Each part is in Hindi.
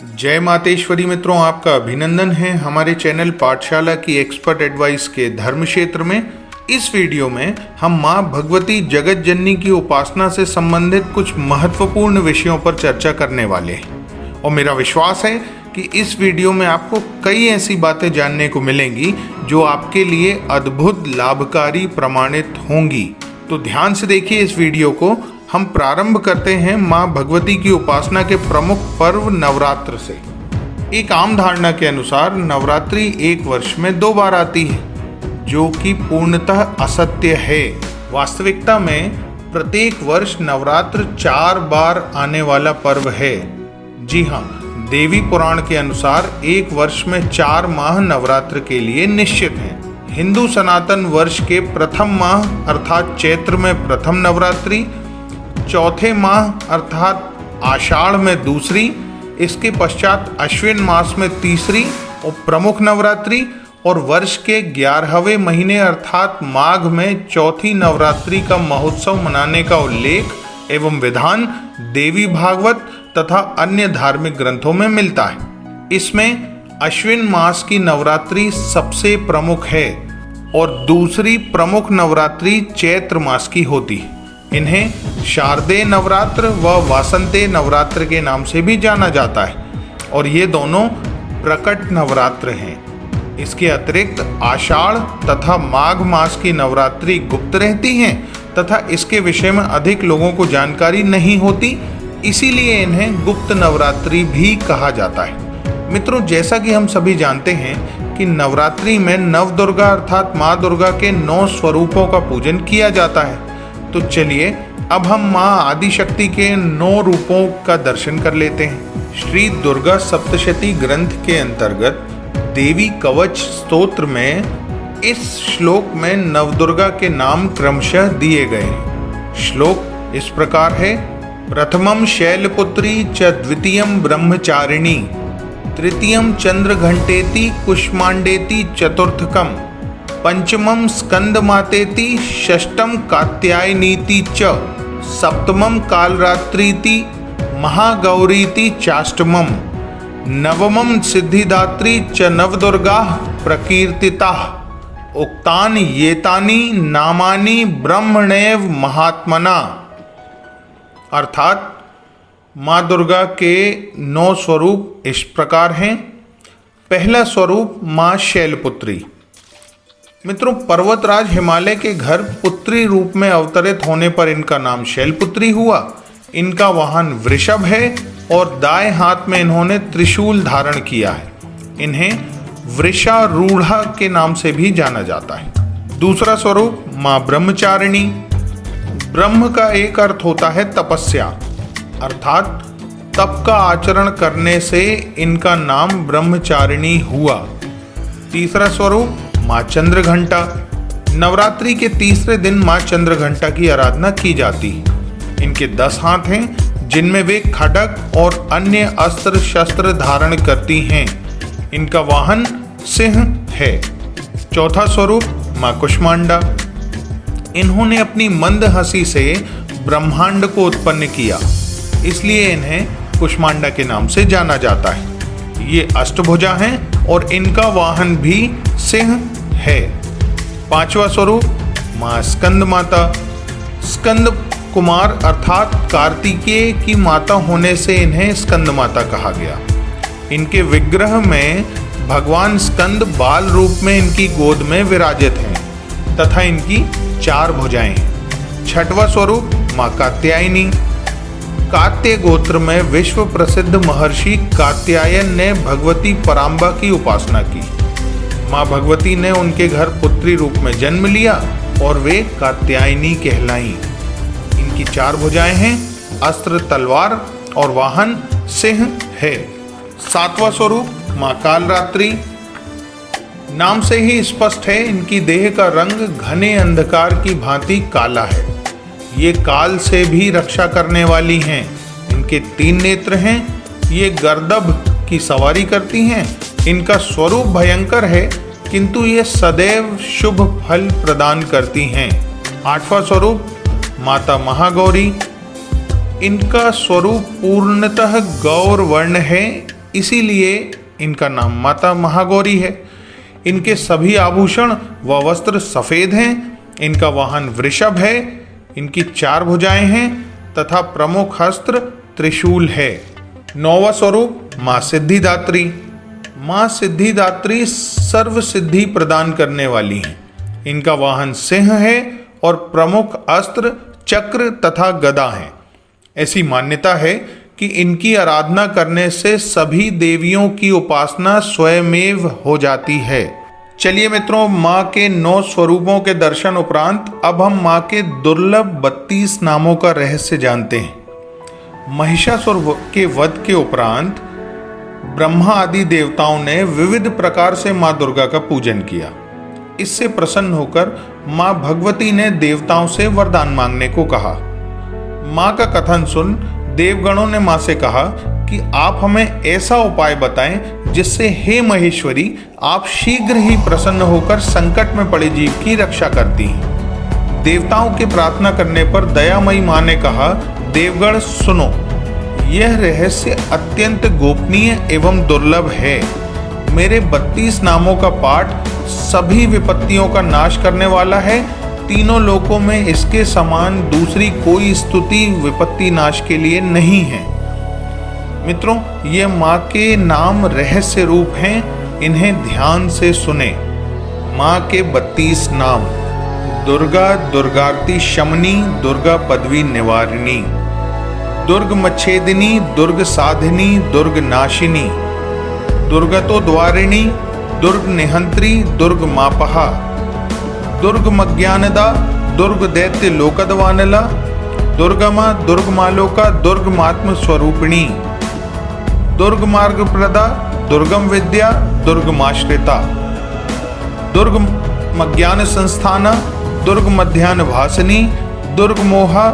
जय मातेश्वरी मित्रों, आपका अभिनंदन है हमारे चैनल पाठशाला की एक्सपर्ट एडवाइस के धर्म क्षेत्र में। इस वीडियो में हम माँ भगवती जगत जननी की उपासना से संबंधित कुछ महत्वपूर्ण विषयों पर चर्चा करने वाले हैं और मेरा विश्वास है कि इस वीडियो में आपको कई ऐसी बातें जानने को मिलेंगी जो आपके लिए अद्भुत लाभकारी प्रमाणित होंगी। तो ध्यान से देखिए इस वीडियो को। हम प्रारंभ करते हैं माँ भगवती की उपासना के प्रमुख पर्व नवरात्र से। एक आम धारणा के अनुसार नवरात्रि एक वर्ष में 2 बार आती है, जो कि पूर्णतः असत्य है। वास्तविकता में प्रत्येक वर्ष नवरात्र 4 बार आने वाला पर्व है। जी हाँ, देवी पुराण के अनुसार एक वर्ष में 4 माह नवरात्र के लिए निश्चित हैं। हिंदू सनातन वर्ष के प्रथम माह अर्थात चैत्र में प्रथम नवरात्रि, चौथे माह अर्थात आषाढ़ में दूसरी, इसके पश्चात अश्विन मास में तीसरी और प्रमुख नवरात्रि, और वर्ष के 11वें महीने अर्थात माघ में चौथी नवरात्रि का महोत्सव मनाने का उल्लेख एवं विधान देवी भागवत तथा अन्य धार्मिक ग्रंथों में मिलता है। इसमें अश्विन मास की नवरात्रि सबसे प्रमुख है और दूसरी प्रमुख नवरात्रि चैत्र मास की होती है। इन्हें शारदेय नवरात्र व वासंती नवरात्र के नाम से भी जाना जाता है और ये दोनों प्रकट नवरात्र हैं। इसके अतिरिक्त आषाढ़ तथा माघ मास की नवरात्रि गुप्त रहती हैं तथा इसके विषय में अधिक लोगों को जानकारी नहीं होती, इसीलिए इन्हें गुप्त नवरात्रि भी कहा जाता है। मित्रों, जैसा कि हम सभी जानते हैं कि नवरात्रि में नवदुर्गा अर्थात माँ दुर्गा के 9 स्वरूपों का पूजन किया जाता है। तो चलिए अब हम माँ आदिशक्ति के 9 रूपों का दर्शन कर लेते हैं। श्री दुर्गा सप्तशती ग्रंथ के अंतर्गत देवी कवच स्तोत्र में इस श्लोक में नवदुर्गा के नाम क्रमशः दिए गए हैं। श्लोक इस प्रकार है: प्रथमम शैलपुत्री च द्वितीयम ब्रह्मचारिणी, तृतीयम चंद्रघंटेति कुष्मांडेति चतुर्थकम, पंचमम स्कंदमातेति, षष्ठम कात्यायनीति च, सप्तमम कालरात्रीति, महागौरीति चाष्टमम, नवमम सिद्धिदात्री च नवदुर्गा प्रकीर्तिता, उक्तान येतानि नामानि ब्रह्मणैव महात्मना। अर्थात माँ दुर्गा के 9 स्वरूप इस प्रकार हैं। पहला स्वरूप माँ शैलपुत्री। मित्रों, पर्वतराज हिमालय के घर पुत्री रूप में अवतरित होने पर इनका नाम शैलपुत्री हुआ। इनका वाहन वृषभ है और दाएं हाथ में इन्होंने त्रिशूल धारण किया है। इन्हें वृषारूढ़ा के नाम से भी जाना जाता है। दूसरा स्वरूप माँ ब्रह्मचारिणी। ब्रह्म का एक अर्थ होता है तपस्या, अर्थात तप का आचरण करने से इनका नाम ब्रह्मचारिणी हुआ। तीसरा स्वरूप माँ चंद्रघंटा। नवरात्रि के तीसरे दिन माँ चंद्रघंटा की आराधना की जाती है। इनके 10 हाथ हैं जिनमें वे खड्ग और अन्य अस्त्र शस्त्र धारण करती हैं। इनका वाहन सिंह है। चौथा स्वरूप माँ कुष्मांडा। इन्होंने अपनी मंद हंसी से ब्रह्मांड को उत्पन्न किया, इसलिए इन्हें कुष्मांडा के नाम से जाना जाता है। ये अष्टभुजा हैं और इनका वाहन भी सिंह है। पांचवा स्वरूप माँ स्कंद माता। स्कंद कुमार अर्थात कार्तिकेय की माता होने से इन्हें स्कंद माता कहा गया। इनके विग्रह में भगवान स्कंद बाल रूप में इनकी गोद में विराजित हैं तथा इनकी 4 भुजाएं हैं। छठवां स्वरूप माँ कात्यायनी। कात्य गोत्र में विश्व प्रसिद्ध महर्षि कात्यायन ने भगवती पराम्बा की उपासना की। माँ भगवती ने उनके घर पुत्री रूप में जन्म लिया और वे कात्यायनी कहलाईं। इनकी 4 भुजाएं हैं, अस्त्र तलवार और वाहन सिंह है। 7वां स्वरूप माँ कालरात्रि। नाम से ही स्पष्ट है इनकी देह का रंग घने अंधकार की भांति काला है। ये काल से भी रक्षा करने वाली हैं। इनके 3 नेत्र हैं। ये गर्दभ की सवारी करती हैं। इनका स्वरूप भयंकर है किंतु ये सदैव शुभ फल प्रदान करती हैं। 8वां स्वरूप माता महागौरी। इनका स्वरूप पूर्णतः गौर वर्ण है इसीलिए इनका नाम माता महागौरी है। इनके सभी आभूषण व वस्त्र सफ़ेद हैं। इनका वाहन वृषभ है। इनकी 4 भुजाएं हैं तथा प्रमुख अस्त्र त्रिशूल है। 9वां स्वरूप माँ सिद्धिदात्री। माँ सिद्धिदात्री सर्व सिद्धि प्रदान करने वाली हैं। इनका वाहन सिंह है और प्रमुख अस्त्र चक्र तथा गदा है। ऐसी मान्यता है कि इनकी आराधना करने से सभी देवियों की उपासना स्वयमेव हो जाती है। चलिए मित्रों, माँ के 9 स्वरूपों के दर्शन उपरांत अब हम माँ के दुर्लभ 32 नामों का रहस्य जानते हैं। महिषासुर के वध के उपरांत ब्रह्मा आदि देवताओं ने विविध प्रकार से माँ दुर्गा का पूजन किया। इससे प्रसन्न होकर माँ भगवती ने देवताओं से वरदान मांगने को कहा। माँ का कथन सुन देवगणों ने माँ से कहा कि आप हमें ऐसा उपाय बताएं जिससे हे महेश्वरी आप शीघ्र ही प्रसन्न होकर संकट में पड़े जीव की रक्षा करती हैं। देवताओं के प्रार्थना करने पर दयामयी माँ ने कहा, देवगण सुनो, यह रहस्य अत्यंत गोपनीय एवं दुर्लभ है। मेरे 32 नामों का पाठ सभी विपत्तियों का नाश करने वाला है। तीनों लोकों में इसके समान दूसरी कोई स्तुति विपत्ति नाश के लिए नहीं है। मित्रों, ये माँ के नाम रहस्य रूप हैं, इन्हें ध्यान से सुने। माँ के 32 नाम: दुर्गा, दुर्गार्ति शमनी, दुर्गा पदवी निवारिणी, दुर्ग मच्छेदिनी, दुर्ग साधिनी, दुर्ग नाशिनी, दुर्गतो द्वारिणी, दुर्ग निहंत्री, दुर्ग मापहा, दुर्ग मज्ञानदा, दुर्ग दैत्य लोकदवानला, दुर्गमा, दुर्ग मालोका, दुर्ग मात्म स्वरूपिणी, दुर्ग मार्ग प्रदा, दुर्गम विद्या, दुर्गमाश्रिता, दुर्ग मज्ञान संस्थाना, दुर्ग मध्यान्ह भासिनी, दुर्ग मोहा,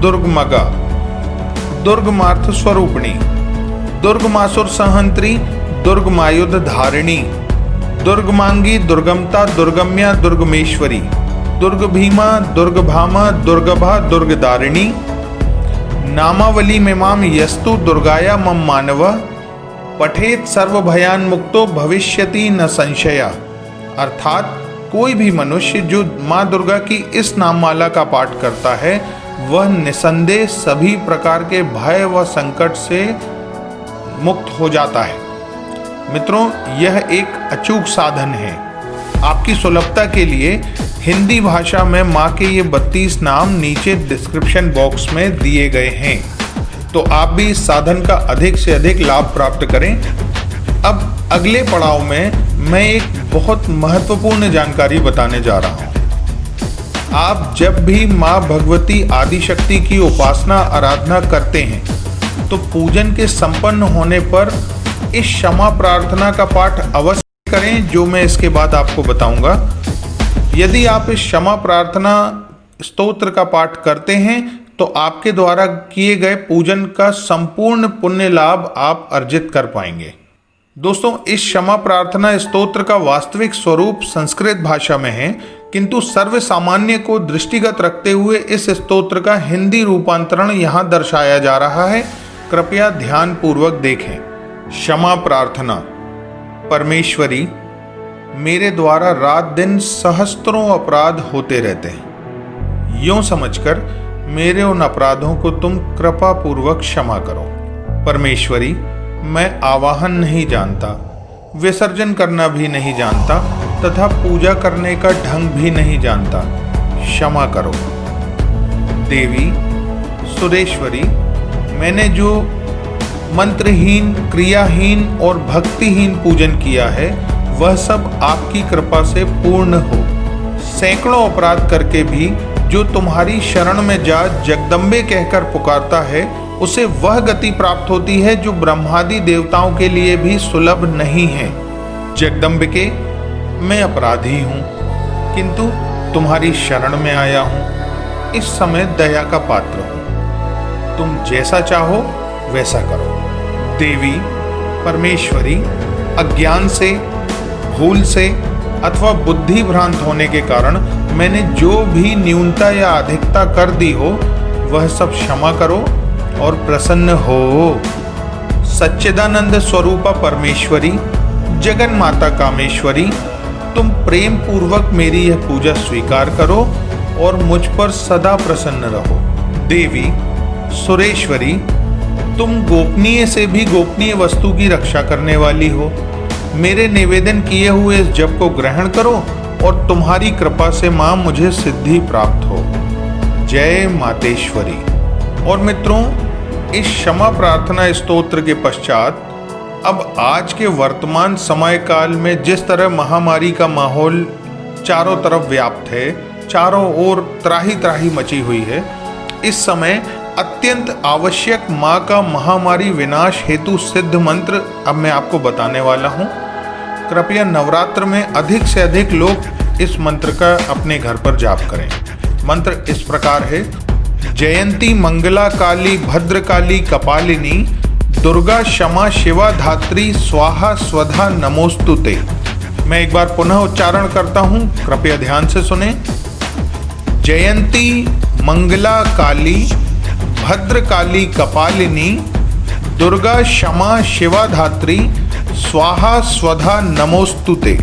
दुर्ग मगा, दुर्ग मार्थ स्वरूपिणी, दुर्ग मासुर सहंत्री, दुर्ग मायुध धारिणी, दुर्ग मांगी, दुर्गमता, दुर्गम्या, दुर्गमेश्वरी, दुर्ग भीमा, दुर्ग भामा, दुर्गभा, दुर्गदारिणी, नामावली मेमाम यस्तु दुर्गाया मम मानव, पठेत सर्व भयान मुक्तो भविष्यति न संशया। अर्थात कोई भी मनुष्य जो माँ दुर्गा की इस नाममाला का पाठ करता है वह निसंदेह सभी प्रकार के भय व संकट से मुक्त हो जाता है। मित्रों, यह एक अचूक साधन है। आपकी सुलभता के लिए हिंदी भाषा में माँ के ये 32 नाम नीचे डिस्क्रिप्शन बॉक्स में दिए गए हैं, तो आप भी इस साधन का अधिक से अधिक लाभ प्राप्त करें। अब अगले पड़ाव में मैं एक बहुत महत्वपूर्ण जानकारी बताने जा रहा हूँ। आप जब भी माँ भगवती आदिशक्ति की उपासना आराधना करते हैं तो पूजन के संपन्न होने पर इस क्षमा प्रार्थना का पाठ अवश्य करें, जो मैं इसके बाद आपको बताऊंगा। यदि आप इस क्षमा प्रार्थना स्तोत्र का पाठ करते हैं तो आपके द्वारा किए गए पूजन का संपूर्ण पुण्य लाभ आप अर्जित कर पाएंगे। दोस्तों, इस क्षमा प्रार्थना स्तोत्र का वास्तविक स्वरूप संस्कृत भाषा में है, किंतु सर्व सामान्य को दृष्टिगत रखते हुए इस स्तोत्र का हिंदी रूपांतरण यहाँ दर्शाया जा रहा है। कृपया ध्यान पूर्वक देखें। क्षमा प्रार्थना। परमेश्वरी, मेरे द्वारा रात दिन सहस्त्रों अपराध होते रहते हैं। यूं समझकर मेरे उन अपराधों को तुम कृपा पूर्वक क्षमा करो। परमेश्वरी, मैं आवाहन नहीं जानता, विसर्जन करना भी नहीं जानता तथा पूजा करने का ढंग भी नहीं जानता, क्षमा करो। देवी सुरेश्वरी, मैंने जो मंत्रहीन, क्रियाहीन और भक्तिहीन पूजन किया है वह सब आपकी कृपा से पूर्ण हो। सैकड़ों अपराध करके भी जो तुम्हारी शरण में जा जगदम्बे कहकर पुकारता है उसे वह गति प्राप्त होती है जो ब्रह्मादि देवताओं के लिए भी सुलभ नहीं है। जगदम्बिके, मैं अपराधी हूँ, किंतु तुम्हारी शरण में आया हूँ। इस समय दया का पात्र हूँ, तुम जैसा चाहो वैसा करो। देवी परमेश्वरी, अज्ञान से, भूल से अथवा बुद्धि भ्रांत होने के कारण मैंने जो भी न्यूनता या अधिकता कर दी हो वह सब क्षमा करो और प्रसन्न हो। सच्चिदानंद स्वरूपा परमेश्वरी, जगन माता कामेश्वरी, तुम प्रेम पूर्वक मेरी यह पूजा स्वीकार करो और मुझ पर सदा प्रसन्न रहो। देवी सुरेश्वरी, तुम गोपनीय से भी गोपनीय वस्तु की रक्षा करने वाली हो। मेरे निवेदन किए हुए इस जप को ग्रहण करो और तुम्हारी कृपा से माँ मुझे सिद्धि प्राप्त हो। जय मातेश्वरी। और मित्रों, इस क्षमा प्रार्थना स्तोत्र के पश्चात अब आज के वर्तमान समय काल में जिस तरह महामारी का माहौल चारों तरफ व्याप्त है, चारों ओर त्राही त्राही मची हुई है, इस समय अत्यंत आवश्यक माँ का महामारी विनाश हेतु सिद्ध मंत्र अब मैं आपको बताने वाला हूँ। कृपया नवरात्र में अधिक से अधिक लोग इस मंत्र का अपने घर पर जाप करें। मंत्र इस प्रकार है: जयंती मंगला काली भद्रकाली कपालिनी, दुर्गा क्षमा शिवा धात्री स्वाहा स्वधा नमोस्तुते। मैं एक बार पुनः उच्चारण करता हूँ, कृपया ध्यान से सुने। जयंती मंगला काली भद्रकाली कपालिनी, दुर्गा क्षमा शिवा धात्री स्वाहा स्वधा नमोस्तुते।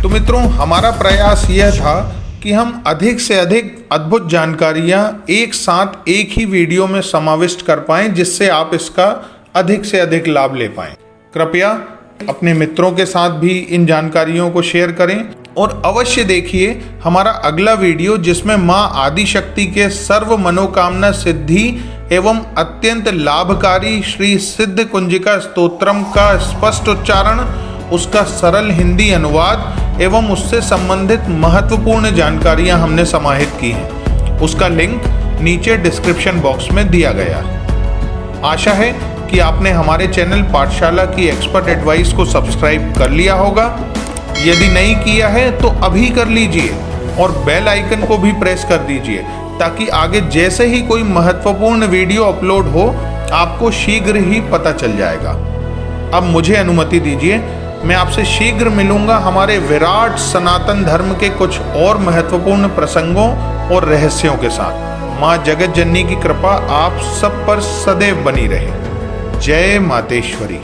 तो मित्रों, हमारा प्रयास यह था कि हम अधिक से अधिक अद्भुत जानकारियां एक साथ एक ही वीडियो में समाविष्ट कर पाएं, जिससे आप इसका अधिक से अधिक लाभ ले पाएं। कृपया अपने मित्रों के साथ भी इन जानकारियों को शेयर करें और अवश्य देखिए हमारा अगला वीडियो, जिसमें माँ आदिशक्ति के सर्व मनोकामना सिद्धि एवं अत्यंत लाभकारी श्री सिद्ध कुंजिका स्तोत्रम का स्पष्ट उच्चारण, उसका सरल हिंदी अनुवाद एवं उससे संबंधित महत्वपूर्ण जानकारियां हमने समाहित की हैं। उसका लिंक नीचे डिस्क्रिप्शन बॉक्स में दिया गया। आशा है कि आपने हमारे चैनल पाठशाला की एक्सपर्ट एडवाइस को सब्सक्राइब कर लिया होगा। यदि नहीं किया है तो अभी कर लीजिए और बेल आइकन को भी प्रेस कर दीजिए, ताकि आगे जैसे ही कोई महत्वपूर्ण वीडियो अपलोड हो आपको शीघ्र ही पता चल जाएगा। अब मुझे अनुमति दीजिए, मैं आपसे शीघ्र मिलूंगा हमारे विराट सनातन धर्म के कुछ और महत्वपूर्ण प्रसंगों और रहस्यों के साथ। माँ जगत जननी की कृपा आप सब पर सदैव बनी रहे। जय मातेश्वरी।